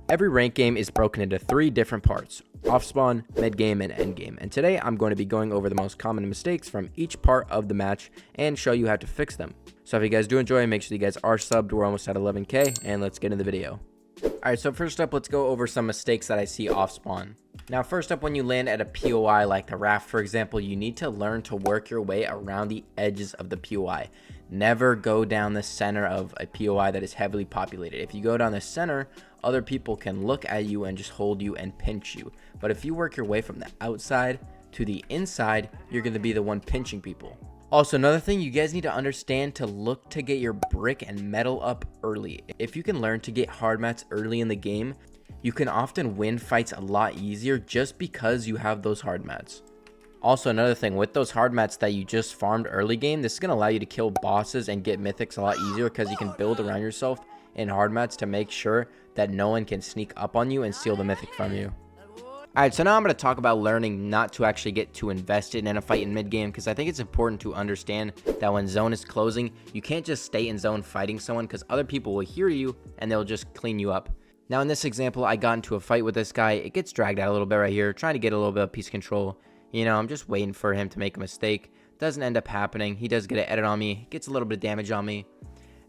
Every ranked game is broken into 3 different parts: Offspawn, Midgame, and Endgame. And today I'm going to be going over the most common mistakes from each part of the match and show you how to fix them. So if you guys do enjoy, make sure you guys are subbed. We're almost at 11k, and let's get into the video. Alright, so first up, let's go over some mistakes that I see off spawn. Now first up, when you land at a POI like the raft, for example, you need to learn to work your way around the edges of the POI. Never go down the center of a POI that is heavily populated. If you go down the center, other people can look at you and just hold you and pinch you. But if you work your way from the outside to the inside, you're going to be the one pinching people. Also, another thing you guys need to understand, to look to get your brick and metal up early. If you can learn to get hard mats early in the game, you can often win fights a lot easier just because you have those hard mats. Also, another thing, with those hard mats that you just farmed early game, this is going to allow you to kill bosses and get mythics a lot easier because you can build around yourself in hard mats to make sure that no one can sneak up on you and steal the mythic from you. Alright, so now I'm going to talk about learning not to actually get too invested in a fight in mid-game, because I think it's important to understand that when zone is closing, you can't just stay in zone fighting someone, because other people will hear you and they'll just clean you up. Now in this example, I got into a fight with this guy. It gets dragged out a little bit right here, trying to get a little bit of piece control. You know, I'm just waiting for him to make a mistake. Doesn't end up happening. He does get an edit on me, gets a little bit of damage on me.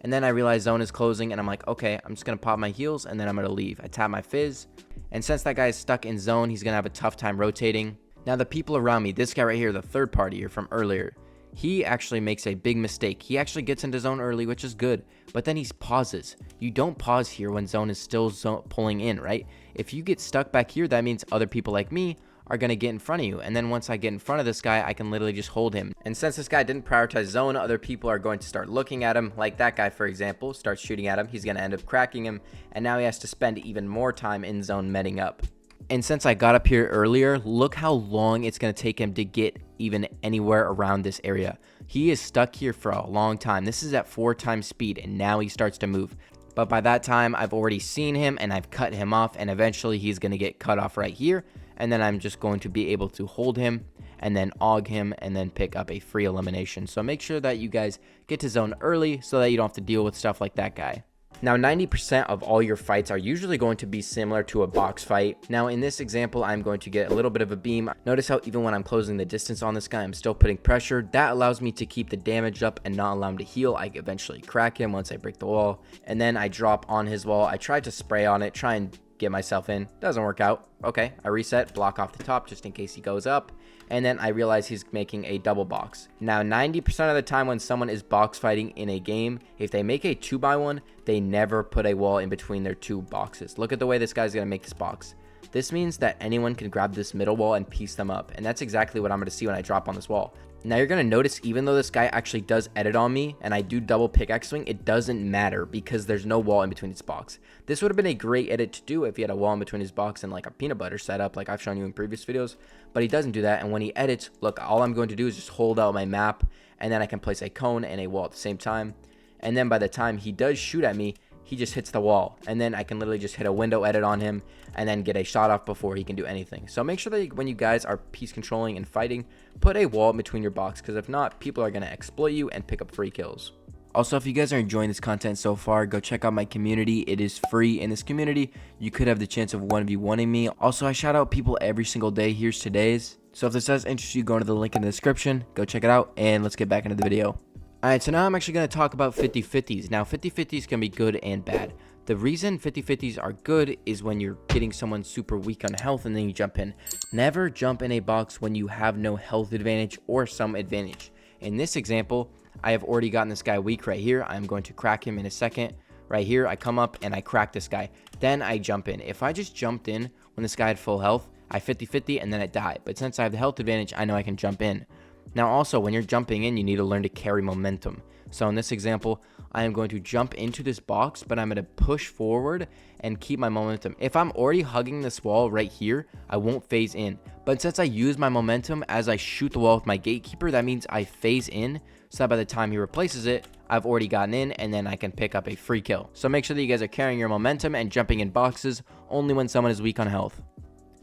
And then I realize zone is closing, and I'm like, okay, I'm just going to pop my heals, and then I'm going to leave. I tap my fizz, and since that guy is stuck in zone, he's going to have a tough time rotating. Now, the people around me, this guy right here, the third party here from earlier, he actually makes a big mistake. He actually gets into zone early, which is good, but then he pauses. You don't pause here when zone is still pulling in, right? If you get stuck back here, that means other people like me are going to get in front of you, and then once I get in front of this guy, I can literally just hold him. And since this guy didn't prioritize zone, other people are going to start looking at him, like that guy for example, starts shooting at him. He's going to end up cracking him, and now he has to spend even more time in zone medding up. And since I got up here earlier, look how long it's going to take him to get even anywhere around this area. He is stuck here for a long time. This is at 4 times speed, and now he starts to move. But by that time, I've already seen him, and I've cut him off, and eventually he's going to get cut off right here. And then I'm just going to be able to hold him and then AUG him and then pick up a free elimination. So make sure that you guys get to zone early so that you don't have to deal with stuff like that guy. Now, 90% of all your fights are usually going to be similar to a box fight. Now, in this example, I'm going to get a little bit of a beam. Notice how even when I'm closing the distance on this guy, I'm still putting pressure. That allows me to keep the damage up and not allow him to heal. I eventually crack him once I break the wall. And then I drop on his wall. I try to spray on it, try and get myself in. Doesn't work out. Okay, I reset, block off the top just in case he goes up, and then I realize he's making a double box. Now, 90% of the time when someone is box fighting in a game, if they make a 2x1, they never put a wall in between their 2 boxes. Look at the way this guy's gonna make this box. This means that anyone can grab this middle wall and piece them up, and that's exactly what I'm gonna see when I drop on this wall. Now you're going to notice, even though this guy actually does edit on me and I do double pickaxe swing, it doesn't matter because there's no wall in between his box. This would have been a great edit to do if he had a wall in between his box and like a peanut butter setup like I've shown you in previous videos, but he doesn't do that. And when he edits, look, all I'm going to do is just hold out my map, and then I can place a cone and a wall at the same time. And then by the time he does shoot at me, he just hits the wall, and then I can literally just hit a window edit on him and then get a shot off before he can do anything. So make sure that when you guys are piece controlling and fighting, put a wall between your box, because if not, people are going to exploit you and pick up free kills. Also, if you guys are enjoying this content so far, go check out my community. It is free. In this community, you could have the chance of 1v1ing me. Also, I shout out people every single day. Here's today's. So if this does interest you, go to the link in the description, go check it out, and let's get back into the video. Alright, so now I'm actually going to talk about 50-50s. Now, 50-50s can be good and bad. The reason 50-50s are good is when you're getting someone super weak on health and then you jump in. Never jump in a box when you have no health advantage or some advantage. In this example, I have already gotten this guy weak right here. I'm going to crack him in a second. Right here, I come up and I crack this guy. Then I jump in. If I just jumped in when this guy had full health, I 50-50 and then I die. But since I have the health advantage, I know I can jump in. Now also, when you're jumping in, you need to learn to carry momentum. So in this example, I am going to jump into this box, but I'm going to push forward and keep my momentum. If I'm already hugging this wall right here, I won't phase in. But since I use my momentum as I shoot the wall with my gatekeeper, that means I phase in, so that by the time he replaces it, I've already gotten in, and then I can pick up a free kill. So make sure that you guys are carrying your momentum and jumping in boxes only when someone is weak on health.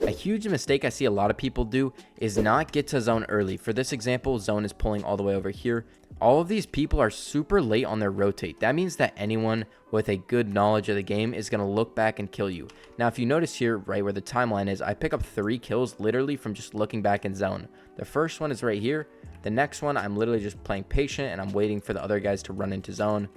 A huge mistake I see a lot of people do is not get to zone early. For this example, zone is pulling all the way over here. All of these people are super late on their rotate. That means that anyone with a good knowledge of the game is going to look back and kill you. Now, if you notice here, right where the timeline is, I pick up 3 kills literally from just looking back in zone. The first one is right here. The next one, I'm literally just playing patient and I'm waiting for the other guys to run into zone.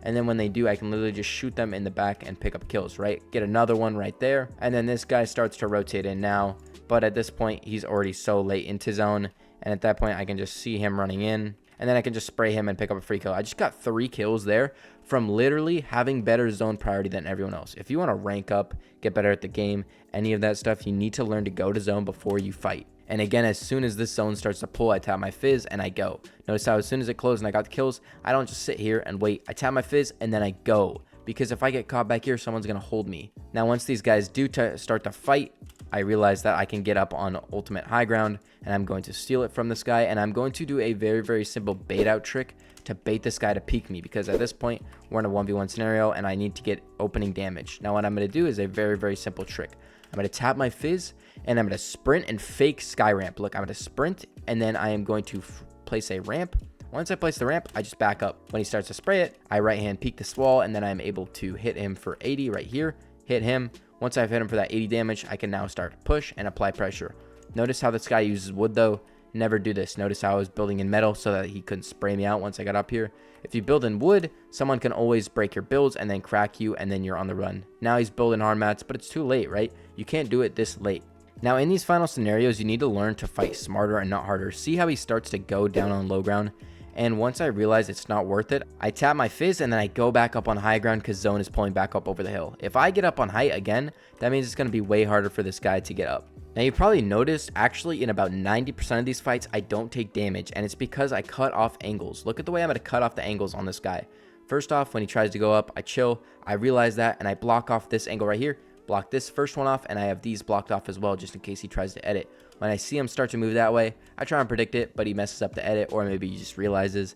And then when they do, I can literally just shoot them in the back and pick up kills, right? Get another one right there. And then this guy starts to rotate in now. But at this point, he's already so late into zone. And at that point, I can just see him running in. And then I can just spray him and pick up a free kill. I just got 3 kills there from literally having better zone priority than everyone else. If you want to rank up, get better at the game, any of that stuff, you need to learn to go to zone before you fight. And again, as soon as this zone starts to pull, I tap my fizz and I go. Notice how as soon as it closed and I got the kills, I don't just sit here and wait. I tap my fizz and then I go. Because if I get caught back here, someone's going to hold me. Now, once these guys do start to fight, I realize that I can get up on ultimate high ground and I'm going to steal it from this guy. And I'm going to do a very, very simple bait out trick to bait this guy to peek me. Because at this point, we're in a 1v1 scenario and I need to get opening damage. Now, what I'm going to do is a very, very simple trick. I'm going to tap my fizz and I'm going to sprint and fake sky ramp. Look, I'm going to sprint and then I am going to place a ramp. Once I place the ramp, I just back up. When he starts to spray it, I right hand peek this wall and then I'm able to hit him for 80 right here. Hit him. Once I've hit him for that 80 damage, I can now start to push and apply pressure. Notice how this guy uses wood though. Never do this. Notice how I was building in metal so that he couldn't spray me out once I got up here. If you build in wood, someone can always break your builds and then crack you and then you're on the run. Now he's building hard mats, but it's too late, right? You can't do it this late. Now in these final scenarios, you need to learn to fight smarter and not harder. See how he starts to go down on low ground? And once I realize it's not worth it, I tap my fizz and then I go back up on high ground because zone is pulling back up over the hill. If I get up on height again, that means it's going to be way harder for this guy to get up. Now you probably noticed actually in about 90% of these fights, I don't take damage and it's because I cut off angles. Look at the way I'm going to cut off the angles on this guy. First off, when he tries to go up, I chill. I realize that and I block off this angle right here. Block this first one off and I have these blocked off as well just in case he tries to edit. When I see him start to move that way, I try and predict it, but he messes up the edit or maybe he just realizes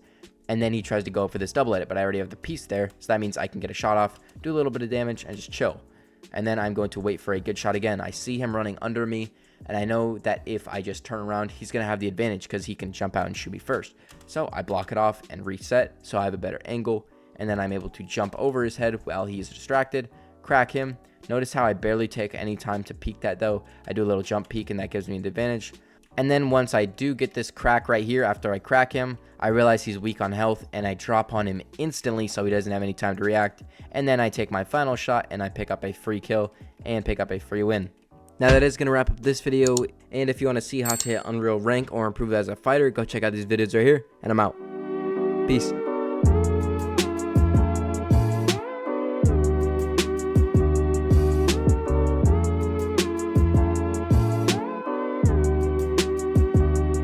and then he tries to go for this double edit, but I already have the piece there, so that means I can get a shot off, do a little bit of damage and just chill. And then I'm going to wait for a good shot again. I see him running under me and I know that if I just turn around, he's going to have the advantage because he can jump out and shoot me first. So I block it off and reset so I have a better angle and then I'm able to jump over his head while he's distracted, crack him. Notice how I barely take any time to peek that though. I do a little jump peek and that gives me the advantage. And then once I do get this crack right here after I crack him, I realize he's weak on health and I drop on him instantly so he doesn't have any time to react. And then I take my final shot and I pick up a free kill and pick up a free win. Now that is going to wrap up this video. And if you want to see how to hit Unreal rank or improve as a fighter, go check out these videos right here. And I'm out. Peace.